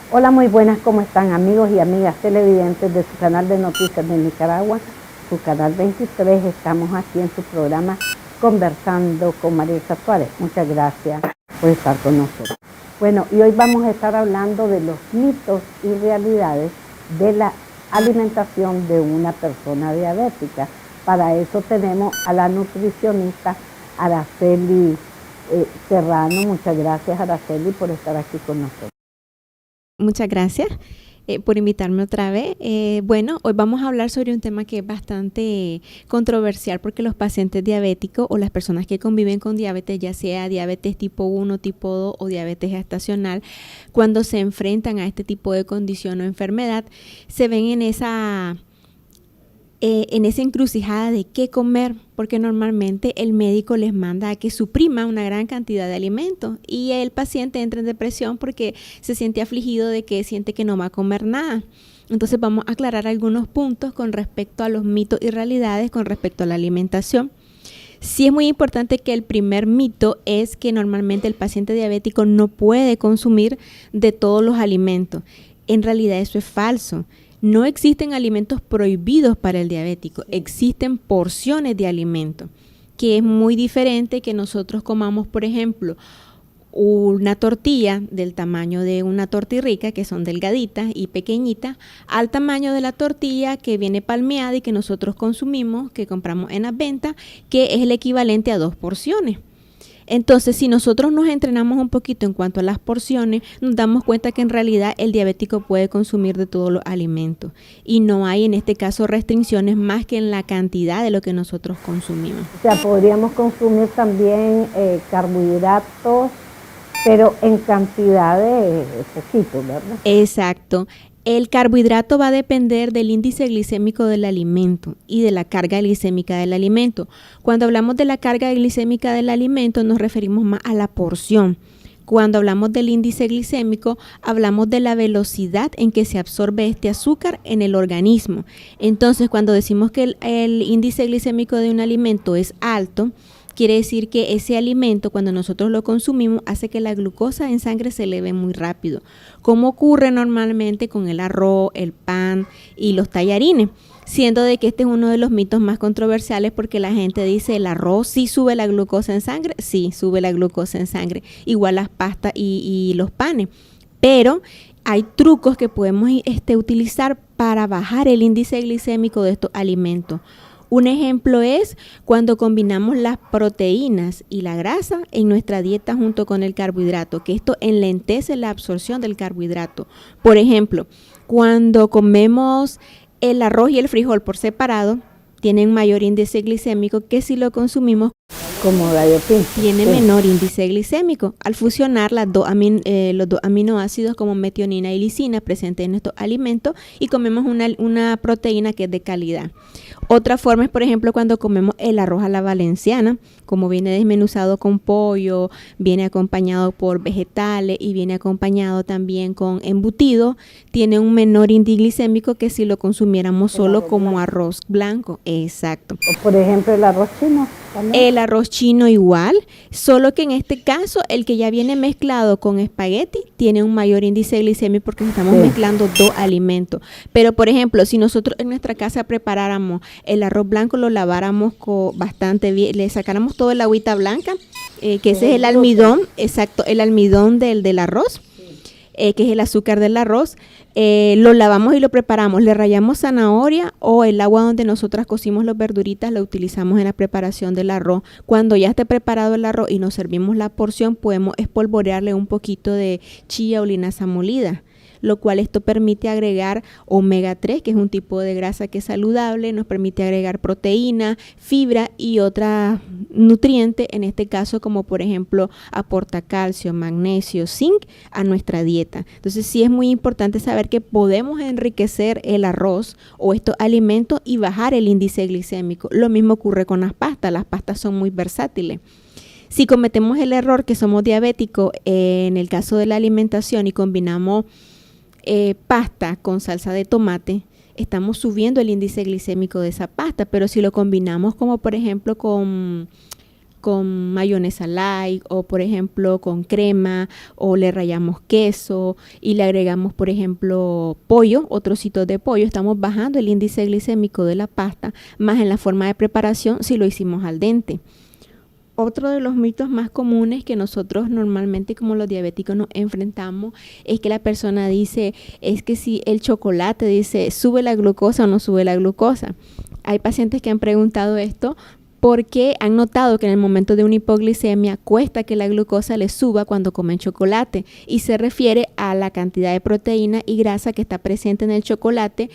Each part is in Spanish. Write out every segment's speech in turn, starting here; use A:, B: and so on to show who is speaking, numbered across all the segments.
A: Hola, muy buenas, ¿cómo están amigos y amigas televidentes de su canal de noticias de Nicaragua, su canal 23? Estamos aquí en su programa Conversando con Marilsa Suárez. Muchas gracias por estar con nosotros. Bueno, y hoy vamos a estar hablando de los mitos y realidades de la alimentación de una persona diabética. Para eso tenemos a la nutricionista Araceli Serrano. Muchas gracias, Araceli, por estar aquí con nosotros.
B: Muchas gracias por invitarme otra vez. Bueno, hoy vamos a hablar sobre un tema que es bastante controversial porque los pacientes diabéticos o las personas que conviven con diabetes, ya sea diabetes tipo 1, tipo 2 o diabetes gestacional, cuando se enfrentan a este tipo de condición o enfermedad, se ven en esa encrucijada de qué comer, porque normalmente el médico les manda a que suprima una gran cantidad de alimentos y el paciente entra en depresión porque se siente afligido de que siente que no va a comer nada. Entonces vamos a aclarar algunos puntos con respecto a los mitos y realidades con respecto a la alimentación. Sí es muy importante que el primer mito es que normalmente el paciente diabético no puede consumir de todos los alimentos. En realidad eso es falso. No existen alimentos prohibidos para el diabético, existen porciones de alimentos, que es muy diferente que nosotros comamos, por ejemplo, una tortilla del tamaño de una tortirrica, que son delgaditas y pequeñitas, al tamaño de la tortilla que viene palmeada y que nosotros consumimos, que compramos en la venta, que es el equivalente a 2 porciones. Entonces, si nosotros nos entrenamos un poquito en cuanto a las porciones, nos damos cuenta que en realidad el diabético puede consumir de todos los alimentos y no hay en este caso restricciones más que en la cantidad de lo que nosotros consumimos.
A: O sea, podríamos consumir también carbohidratos, pero en cantidades poquitos, ¿verdad?
B: Exacto. El carbohidrato va a depender del índice glicémico del alimento y de la carga glicémica del alimento. Cuando hablamos de la carga glicémica del alimento nos referimos más a la porción. Cuando hablamos del índice glicémico, hablamos de la velocidad en que se absorbe este azúcar en el organismo. Entonces, cuando decimos que el índice glicémico de un alimento es alto, quiere decir que ese alimento, cuando nosotros lo consumimos, hace que la glucosa en sangre se eleve muy rápido, como ocurre normalmente con el arroz, el pan y los tallarines, siendo de que este es uno de los mitos más controversiales porque la gente dice, ¿el arroz sí sube la glucosa en sangre? Sí, sube la glucosa en sangre, igual las pastas y los panes, pero hay trucos que podemos utilizar para bajar el índice glicémico de estos alimentos. Un ejemplo es cuando combinamos las proteínas y la grasa en nuestra dieta junto con el carbohidrato, que esto enlentece la absorción del carbohidrato. Por ejemplo, cuando comemos el arroz y el frijol por separado, tienen mayor índice glicémico que si lo consumimos
A: como gallo pinto.
B: Tiene menor índice glicémico. Al fusionar los dos aminoácidos como metionina y lisina presentes en estos alimentos y comemos una proteína que es de calidad. Otra forma es, por ejemplo, cuando comemos el arroz a la valenciana, como viene desmenuzado con pollo, viene acompañado por vegetales y viene acompañado también con embutido, tiene un menor índice glicémico que si lo consumiéramos solo como arroz blanco. Exacto.
A: O por ejemplo el arroz chino también.
B: El arroz chino igual, solo que en este caso el que ya viene mezclado con espagueti tiene un mayor índice glicémico porque estamos mezclando dos alimentos. Pero por ejemplo, si nosotros en nuestra casa preparáramos el arroz blanco, lo laváramos bastante bien, le sacáramos todo el agüita blanca, que ese es el almidón, exacto, el almidón del arroz, que es el azúcar del arroz, lo lavamos y lo preparamos, le rallamos zanahoria o el agua donde nosotras cocimos las verduritas, la utilizamos en la preparación del arroz. Cuando ya esté preparado el arroz y nos servimos la porción, podemos espolvorearle un poquito de chía o linaza molida, lo cual esto permite agregar omega 3, que es un tipo de grasa que es saludable, nos permite agregar proteína, fibra y otros nutrientes, en este caso como por ejemplo aporta calcio, magnesio, zinc a nuestra dieta. Entonces sí es muy importante saber que podemos enriquecer el arroz o estos alimentos y bajar el índice glicémico. Lo mismo ocurre con las pastas son muy versátiles. Si cometemos el error que somos diabéticos en el caso de la alimentación y combinamos pasta con salsa de tomate, estamos subiendo el índice glicémico de esa pasta, pero si lo combinamos como por ejemplo con con mayonesa light o por ejemplo con crema, o le rallamos queso y le agregamos por ejemplo pollo o trocitos de pollo, estamos bajando el índice glicémico de la pasta, más en la forma de preparación si lo hicimos al dente. Otro de los mitos más comunes que nosotros normalmente como los diabéticos nos enfrentamos es que la persona dice, es que si el chocolate dice, ¿sube la glucosa o no sube la glucosa? Hay pacientes que han preguntado esto porque han notado que en el momento de una hipoglicemia cuesta que la glucosa les suba cuando comen chocolate, y se refiere a la cantidad de proteína y grasa que está presente en el chocolate,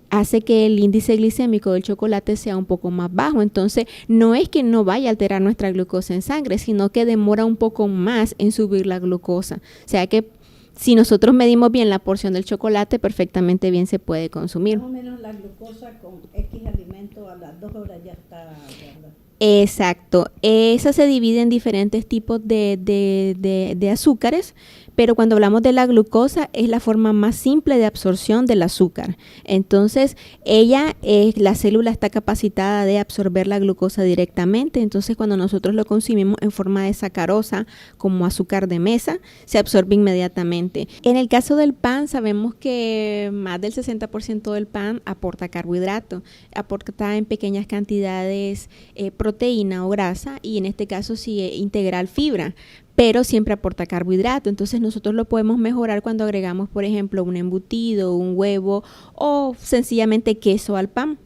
B: hace que el índice glicémico del chocolate sea un poco más bajo. Entonces no es que no vaya a alterar nuestra glucosa en sangre, sino que demora un poco más en subir la glucosa. O sea que si nosotros medimos bien la porción del chocolate, perfectamente bien se puede consumir.
A: Más o menos la glucosa con X alimento a las 2 horas ya está, ¿verdad?
B: Exacto. Esa se divide en diferentes tipos de azúcares, pero cuando hablamos de la glucosa es la forma más simple de absorción del azúcar. Entonces, la célula está capacitada de absorber la glucosa directamente. Entonces, cuando nosotros lo consumimos en forma de sacarosa, como azúcar de mesa, se absorbe inmediatamente. En el caso del pan, sabemos que más del 60% del pan aporta carbohidrato, aporta en pequeñas cantidades proteína o grasa, y en este caso sí integral fibra, pero siempre aporta carbohidrato. Entonces nosotros lo podemos mejorar cuando agregamos, por ejemplo, un embutido, un huevo o sencillamente queso al pan,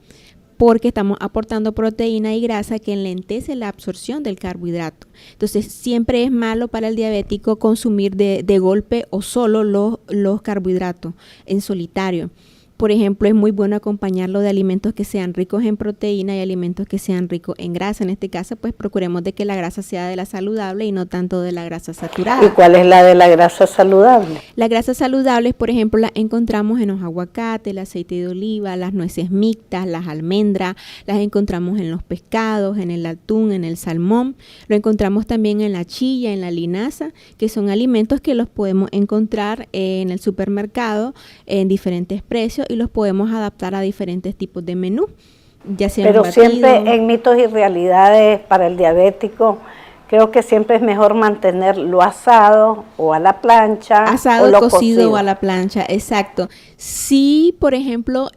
B: porque estamos aportando proteína y grasa que enlentece la absorción del carbohidrato. Entonces siempre es malo para el diabético consumir de golpe o solo los carbohidratos en solitario. Por ejemplo, es muy bueno acompañarlo de alimentos que sean ricos en proteína y alimentos que sean ricos en grasa. En este caso, pues procuremos de que la grasa sea de la saludable y no tanto de la grasa saturada.
A: ¿Y cuál es la de la grasa saludable?
B: Las grasas saludables, por ejemplo, las encontramos en los aguacates, el aceite de oliva, las nueces mixtas, las almendras, las encontramos en los pescados, en el atún, en el salmón. Lo encontramos también en la chilla, en la linaza, que son alimentos que los podemos encontrar en el supermercado en diferentes precios, y los podemos adaptar a diferentes tipos de menú, ya sea
A: pero
B: batido.
A: Siempre en mitos y realidades para el diabético, creo que siempre es mejor mantenerlo asado o a la plancha.
B: Asado, cocido o a la plancha, exacto. Sí, por ejemplo,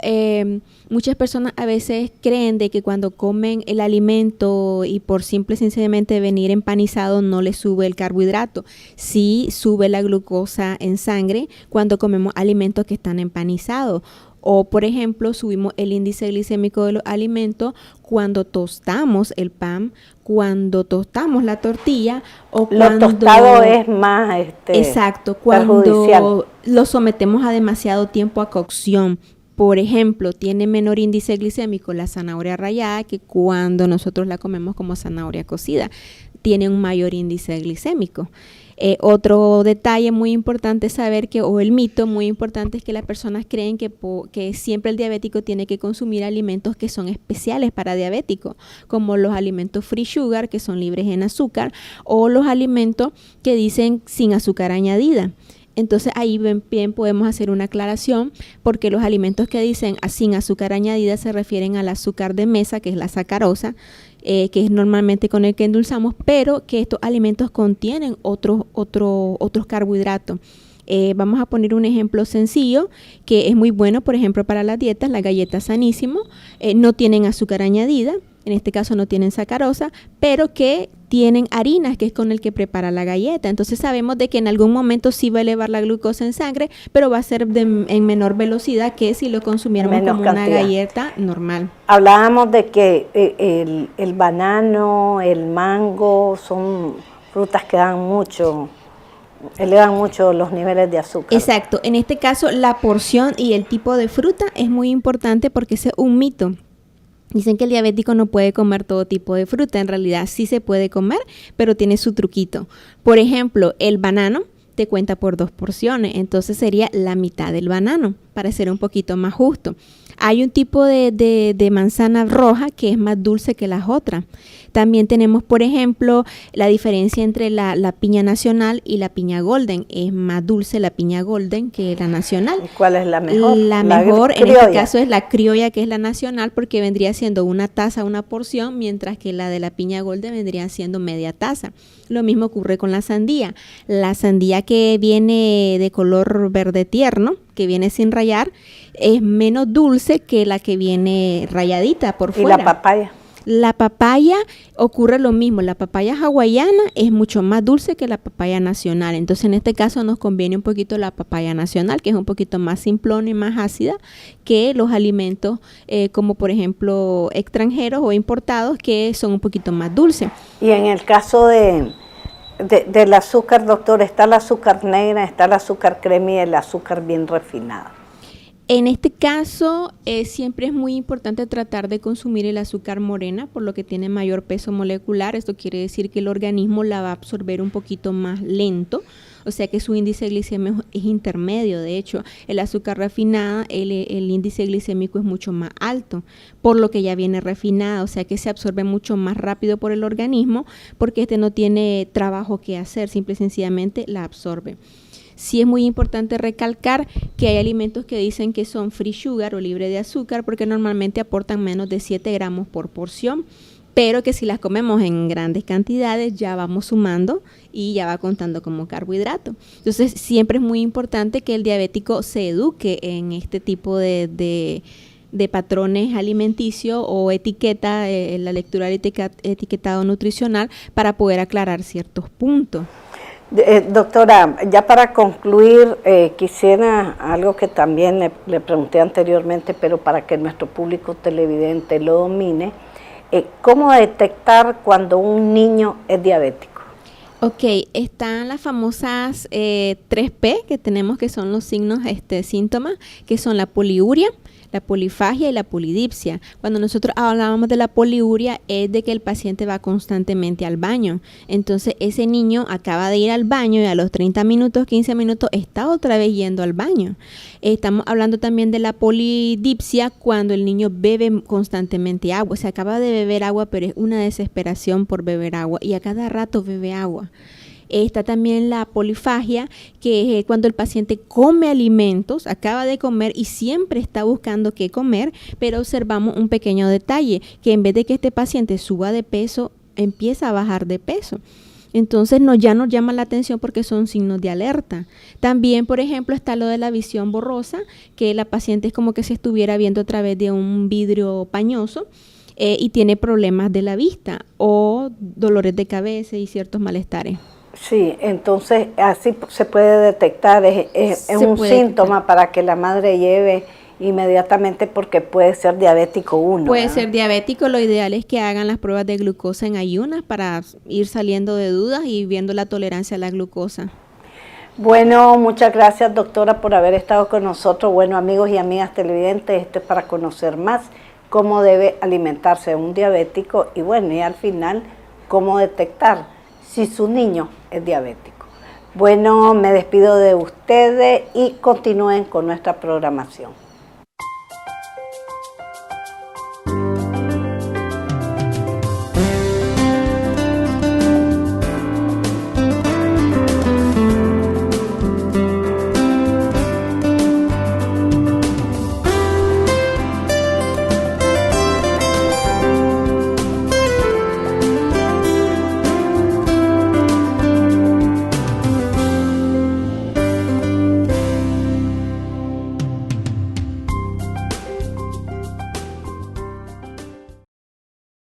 B: muchas personas a veces creen de que cuando comen el alimento y por simple y sencillamente venir empanizado no les sube el carbohidrato. Sí sube la glucosa en sangre cuando comemos alimentos que están empanizados. O, por ejemplo, subimos el índice glicémico de los alimentos cuando tostamos el pan, cuando tostamos la tortilla, o cuando...
A: Lo tostado es más
B: exacto, cuando lo sometemos a demasiado tiempo a cocción. Por ejemplo, tiene menor índice glicémico la zanahoria rallada que cuando nosotros la comemos como zanahoria cocida. Tiene un mayor índice glicémico. Otro detalle muy importante es saber que, o el mito muy importante, es que las personas creen que siempre el diabético tiene que consumir alimentos que son especiales para diabéticos, como los alimentos free sugar, que son libres en azúcar, o los alimentos que dicen sin azúcar añadida. Entonces ahí bien podemos hacer una aclaración, porque los alimentos que dicen sin azúcar añadida se refieren al azúcar de mesa, que es la sacarosa, que es normalmente con el que endulzamos, pero que estos alimentos contienen otros carbohidratos. Vamos a poner un ejemplo sencillo que es muy bueno, por ejemplo, para las dietas. Las galletas Sanísimo no tienen azúcar añadida, en este caso no tienen sacarosa, pero que tienen harinas, que es con el que prepara la galleta. Entonces sabemos de que en algún momento sí va a elevar la glucosa en sangre, pero va a ser en menor velocidad que si lo consumiéramos como una galleta normal.
A: Hablábamos de que el banano, el mango son frutas que elevan mucho los niveles de azúcar.
B: Exacto. En este caso, la porción y el tipo de fruta es muy importante, porque ese es un mito. Dicen que el diabético no puede comer todo tipo de fruta. En realidad sí se puede comer, pero tiene su truquito. Por ejemplo, el banano te cuenta por 2 porciones, entonces sería la mitad del banano, para ser un poquito más justo. Hay un tipo de manzana roja que es más dulce que las otras. También tenemos, por ejemplo, la diferencia entre la piña nacional y la piña golden. Es más dulce la piña golden que la nacional.
A: ¿Y cuál es la mejor?
B: La mejor en este caso es la criolla, que es la nacional, porque vendría siendo una taza, una porción, mientras que la de la piña golden vendría siendo media taza. Lo mismo ocurre con la sandía. La sandía que viene de color verde tierno, que viene sin rayar, es menos dulce que la que viene rayadita por fuera.
A: ¿Y la papaya?
B: La papaya ocurre lo mismo. La papaya hawaiana es mucho más dulce que la papaya nacional. Entonces, en este caso nos conviene un poquito la papaya nacional, que es un poquito más simplona y más ácida que los alimentos como, por ejemplo, extranjeros o importados, que son un poquito más dulces.
A: Y en el caso del azúcar, doctor, está el azúcar negra, está el azúcar crema y el azúcar bien refinado.
B: En este caso, siempre es muy importante tratar de consumir el azúcar morena, por lo que tiene mayor peso molecular. Esto quiere decir que el organismo la va a absorber un poquito más lento, o sea que su índice glicémico es intermedio. De hecho, el azúcar refinada, el índice glicémico es mucho más alto, por lo que ya viene refinada, o sea que se absorbe mucho más rápido por el organismo, porque no tiene trabajo que hacer, simple y sencillamente la absorbe. Sí es muy importante recalcar que hay alimentos que dicen que son free sugar o libre de azúcar, porque normalmente aportan menos de 7 gramos por porción, pero que si las comemos en grandes cantidades ya vamos sumando y ya va contando como carbohidrato. Entonces siempre es muy importante que el diabético se eduque en este tipo de patrones alimenticios o etiqueta, la lectura del etiquetado nutricional, para poder aclarar ciertos puntos.
A: Doctora, ya para concluir, quisiera algo que también le pregunté anteriormente, pero para que nuestro público televidente lo domine, ¿cómo detectar cuando un niño es diabético?
B: Ok, están las famosas 3P que tenemos, que son los signos, síntomas, que son la poliuria, la polifagia y la polidipsia. Cuando nosotros hablábamos de la poliuria, es de que el paciente va constantemente al baño. Entonces ese niño acaba de ir al baño y a los 30 minutos, 15 minutos está otra vez yendo al baño. Estamos hablando también de la polidipsia, cuando el niño bebe constantemente agua. Se acaba de beber agua, pero es una desesperación por beber agua y a cada rato bebe agua. Está también la polifagia, que es cuando el paciente come alimentos, acaba de comer y siempre está buscando qué comer, pero observamos un pequeño detalle, que en vez de que este paciente suba de peso, empieza a bajar de peso. Entonces ya nos llama la atención porque son signos de alerta. También, por ejemplo, está lo de la visión borrosa, que la paciente es como que se estuviera viendo a través de un vidrio pañoso, y tiene problemas de la vista o dolores de cabeza y ciertos malestares.
A: Sí, entonces así se puede detectar, es un síntoma para que la madre lleve inmediatamente, porque puede ser diabético uno.
B: Puede ser diabético. Lo ideal es que hagan las pruebas de glucosa en ayunas para ir saliendo de dudas y viendo la tolerancia a la glucosa.
A: Bueno, muchas gracias, doctora, por haber estado con nosotros. Bueno, amigos y amigas televidentes, esto es para conocer más cómo debe alimentarse un diabético y bueno, y al final cómo detectar si su niño es diabético. Bueno, me despido de ustedes y continúen con nuestra programación.